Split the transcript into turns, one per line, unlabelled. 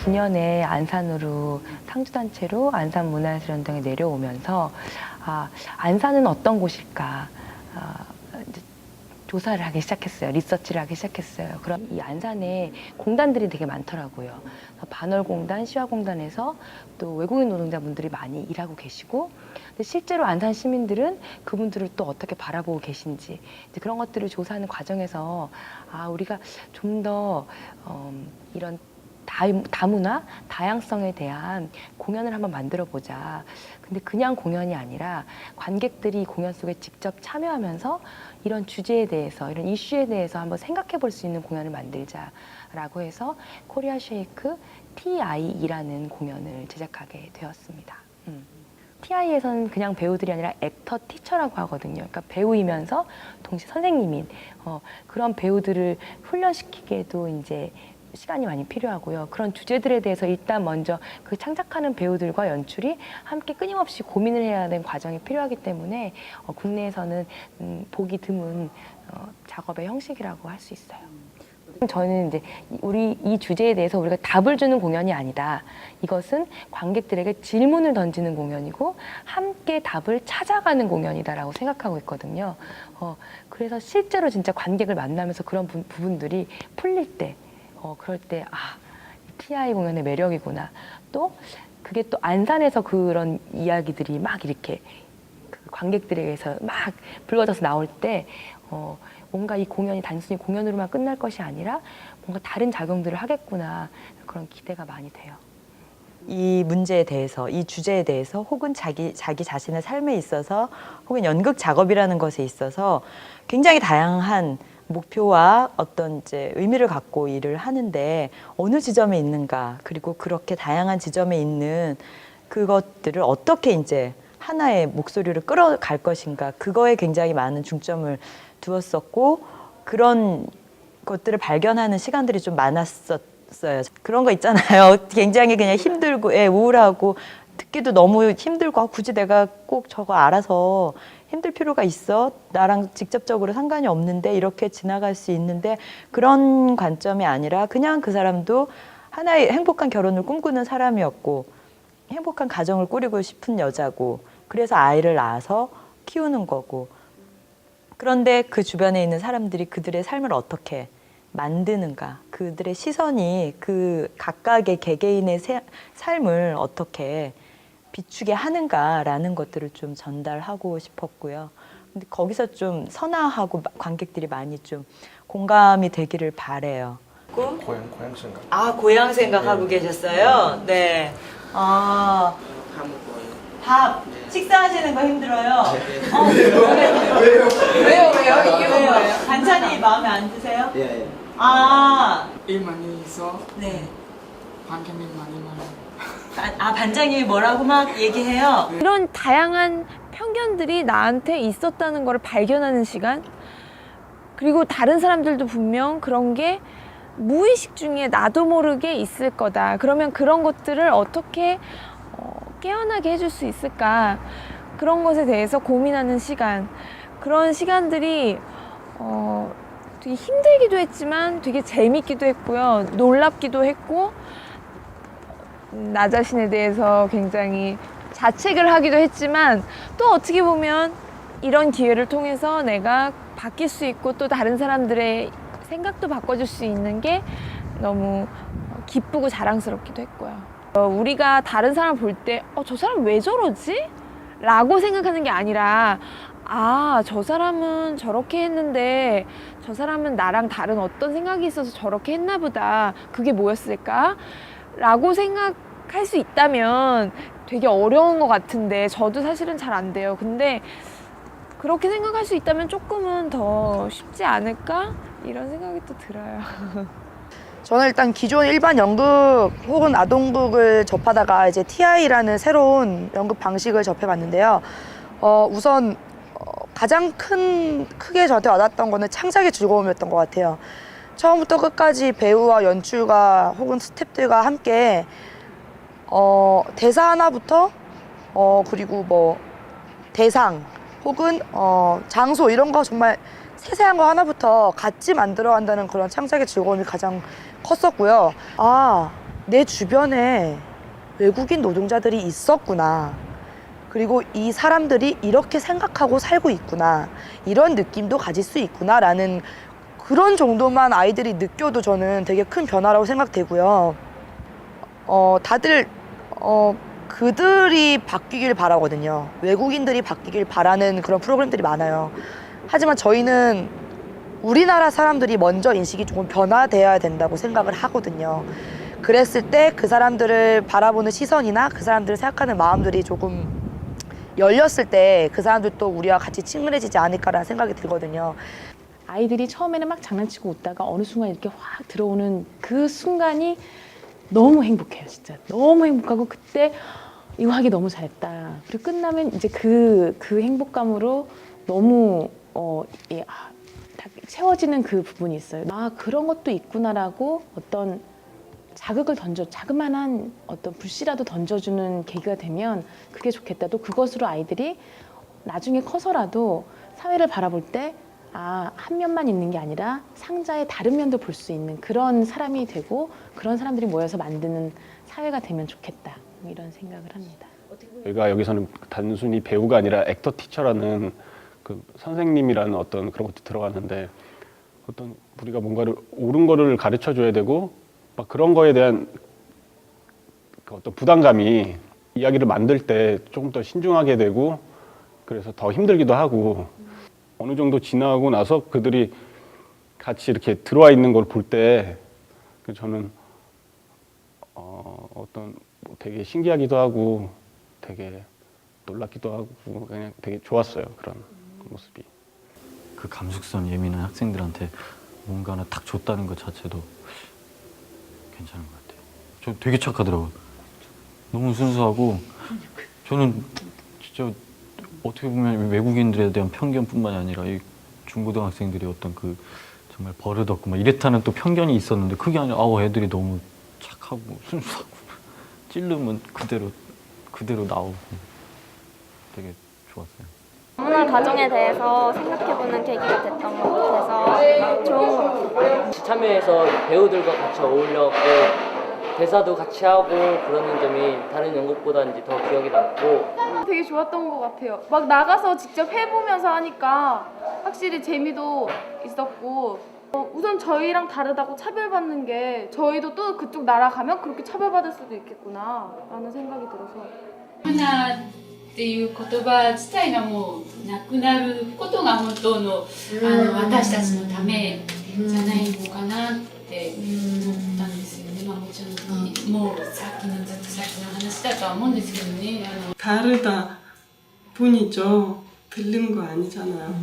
2009년에 안산으로 상주단체로 안산문화예술연당에 내려오면서 안산은 어떤 곳일까 이제 조사를 하기 시작했어요. 리서치를 하기 시작했어요. 그럼 이 안산에 공단들이 되게 많더라고요. 반월공단, 시화공단에서 또 외국인 노동자분들이 많이 일하고 계시고, 근데 실제로 안산 시민들은 그분들을 또 어떻게 바라보고 계신지 이제 그런 것들을 조사하는 과정에서 우리가 좀 더 이런 다문화, 다양성에 대한 공연을 한번 만들어 보자. 근데 그냥 공연이 아니라 관객들이 공연 속에 직접 참여하면서 이런 주제에 대해서, 이런 이슈에 대해서 한번 생각해 볼 수 있는 공연을 만들자라고 해서 코리아 쉐이크 TIE라는 공연을 제작하게 되었습니다. TI에서는 그냥 배우들이 아니라 액터 티처라고 하거든요. 그러니까 배우이면서 동시에 선생님인 그런 배우들을 훈련시키기에도 이제 시간이 많이 필요하고요. 그런 주제들에 대해서 일단 먼저 그 창작하는 배우들과 연출이 함께 끊임없이 고민을 해야 하는 과정이 필요하기 때문에 국내에서는 보기 드문 작업의 형식이라고 할 수 있어요. 저는 이제 우리 이 주제에 대해서 우리가 답을 주는 공연이 아니다. 이것은 관객들에게 질문을 던지는 공연이고 함께 답을 찾아가는 공연이다라고 생각하고 있거든요. 그래서 실제로 진짜 관객을 만나면서 그런 부분들이 풀릴 때 그럴 때 TI 공연의 매력이구나. 또 그게 또 안산에서 그런 이야기들이 막 이렇게 그 관객들에게서 막 불거져서 나올 때 뭔가 이 공연이 단순히 공연으로만 끝날 것이 아니라 뭔가 다른 작용들을 하겠구나 그런 기대가 많이 돼요.
이 문제에 대해서, 이 주제에 대해서 혹은 자기 자신의 삶에 있어서 혹은 연극 작업이라는 것에 있어서 굉장히 다양한 목표와 어떤 이제 의미를 갖고 일을 하는데 어느 지점에 있는가, 그리고 그렇게 다양한 지점에 있는 그것들을 어떻게 이제 하나의 목소리를 끌어갈 것인가, 그거에 굉장히 많은 중점을 두었었고 그런 것들을 발견하는 시간들이 좀 많았었어요. 그런 거 있잖아요. 굉장히 그냥 힘들고 우울하고 듣기도 너무 힘들고 굳이 내가 꼭 저거 알아서 힘들 필요가 있어? 나랑 직접적으로 상관이 없는데 이렇게 지나갈 수 있는데 그런 관점이 아니라 그냥 그 사람도 하나의 행복한 결혼을 꿈꾸는 사람이었고 행복한 가정을 꾸리고 싶은 여자고 그래서 아이를 낳아서 키우는 거고 그런데 그 주변에 있는 사람들이 그들의 삶을 어떻게 만드는가, 그들의 시선이 그 각각의 개개인의 삶을 어떻게 비추게 하는가라는 것들을 좀 전달하고 싶었고요. 근데 거기서 좀 선화하고 관객들이 많이 좀 공감이 되기를 바래요.
고향 생각.
고향 생각하고 계셨어요? 네. 밥 식사하시는 거 힘들어요?
왜요? 이게 뭐예요?
반찬이 마음에 안 드세요?
예.
일 많이 있어.
네.
반찬이 많이 많아.
반장님이 뭐라고 막 얘기해요?
이런 다양한 편견들이 나한테 있었다는 걸 발견하는 시간, 그리고 다른 사람들도 분명 그런 게 무의식 중에 나도 모르게 있을 거다. 그러면 그런 것들을 어떻게 깨어나게 해줄 수 있을까, 그런 것에 대해서 고민하는 시간, 그런 시간들이 되게 힘들기도 했지만 되게 재밌기도 했고요, 놀랍기도 했고, 나 자신에 대해서 굉장히 자책을 하기도 했지만 또 어떻게 보면 이런 기회를 통해서 내가 바뀔 수 있고 또 다른 사람들의 생각도 바꿔줄 수 있는 게 너무 기쁘고 자랑스럽기도 했고요. 우리가 다른 사람 볼 때 저 사람 왜 저러지? 라고 생각하는 게 아니라 저 사람은 저렇게 했는데 저 사람은 나랑 다른 어떤 생각이 있어서 저렇게 했나 보다. 그게 뭐였을까? 라고 생각할 수 있다면 되게 어려운 것 같은데 저도 사실은 잘 안 돼요. 근데 그렇게 생각할 수 있다면 조금은 더 쉽지 않을까? 이런 생각이 또 들어요.
저는 일단 기존 일반 연극 혹은 아동극을 접하다가 이제 TI라는 새로운 연극 방식을 접해봤는데요. 우선 가장 크게 저한테 와닿았던 거는 창작의 즐거움이었던 것 같아요. 처음부터 끝까지 배우와 연출가 혹은 스태프들과 함께 대사 하나부터 그리고 뭐 대상 혹은 장소 이런 거 정말 세세한 거 하나부터 같이 만들어 간다는 그런 창작의 즐거움이 가장 컸었고요. 내 주변에 외국인 노동자들이 있었구나. 그리고 이 사람들이 이렇게 생각하고 살고 있구나. 이런 느낌도 가질 수 있구나라는 그런 정도만 아이들이 느껴도 저는 되게 큰 변화라고 생각되고요. 다들 그들이 바뀌길 바라거든요. 외국인들이 바뀌길 바라는 그런 프로그램들이 많아요. 하지만 저희는 우리나라 사람들이 먼저 인식이 조금 변화돼야 된다고 생각을 하거든요. 그랬을 때 그 사람들을 바라보는 시선이나 그 사람들을 생각하는 마음들이 조금 열렸을 때 그 사람들도 우리와 같이 친근해지지 않을까라는 생각이 들거든요.
아이들이 처음에는 막 장난치고 웃다가 어느 순간 이렇게 확 들어오는 그 순간이 너무 행복해요, 진짜. 너무 행복하고 그때 이거 하기 너무 잘했다. 그리고 끝나면 이제 그 행복감으로 너무 다 채워지는 그 부분이 있어요. 아, 그런 것도 있구나라고 어떤 자극을 자그마한 어떤 불씨라도 던져주는 계기가 되면 그게 좋겠다. 또 그것으로 아이들이 나중에 커서라도 사회를 바라볼 때 한 면만 있는 게 아니라 상자의 다른 면도 볼 수 있는 그런 사람이 되고 그런 사람들이 모여서 만드는 사회가 되면 좋겠다. 이런 생각을 합니다.
저희가 여기서는 단순히 배우가 아니라 액터 티처라는 그 선생님이라는 어떤 그런 것도 들어가는데 어떤 우리가 뭔가를 옳은 거를 가르쳐 줘야 되고 막 그런 거에 대한 그 어떤 부담감이 이야기를 만들 때 조금 더 신중하게 되고 그래서 더 힘들기도 하고 어느 정도 지나고 나서 그들이 같이 이렇게 들어와 있는 걸 볼 때 저는 어떤 되게 신기하기도 하고 되게 놀랍기도 하고 그냥 되게 좋았어요. 그런 모습이.
그 감수성 예민한 학생들한테 뭔가 하나 딱 줬다는 것 자체도 괜찮은 것 같아요. 저 되게 착하더라고요. 너무 순수하고 저는 진짜 어떻게 보면 외국인들에 대한 편견뿐만이 아니라 이 중고등학생들이 어떤 그 정말 버릇없고 막 이랬다는 또 편견이 있었는데 그게 아니라 애들이 너무 착하고 순수하고 찔르면 그대로 나오고 되게 좋았어요.
문화 가정에 대해서 생각해보는 계기가 됐던 것 같아서 좋은 것 같아요.
참여해서 배우들과 같이 어울렸고 대사도 같이 하고 그러는 점이 다른 연극보다 이제 더 기억에 남고
되게 좋았던 것 같아요. 막 나가서 직접 해보면서 하니까 확실히 재미도 있었고 우선 저희랑 다르다고 차별받는 게 저희도 또 그쪽 나라 가면 그렇게 차별받을 수도 있겠구나 라는 생각이 들어서
문화っていう言葉自体がもうなくなることが本当の私たちのためじゃないのかなって思ったんですよね。もちろんもうさっきのずっとさっきの話だとは思うんですけどね。
다르다 뿐이죠. 들른 거 아니잖아요.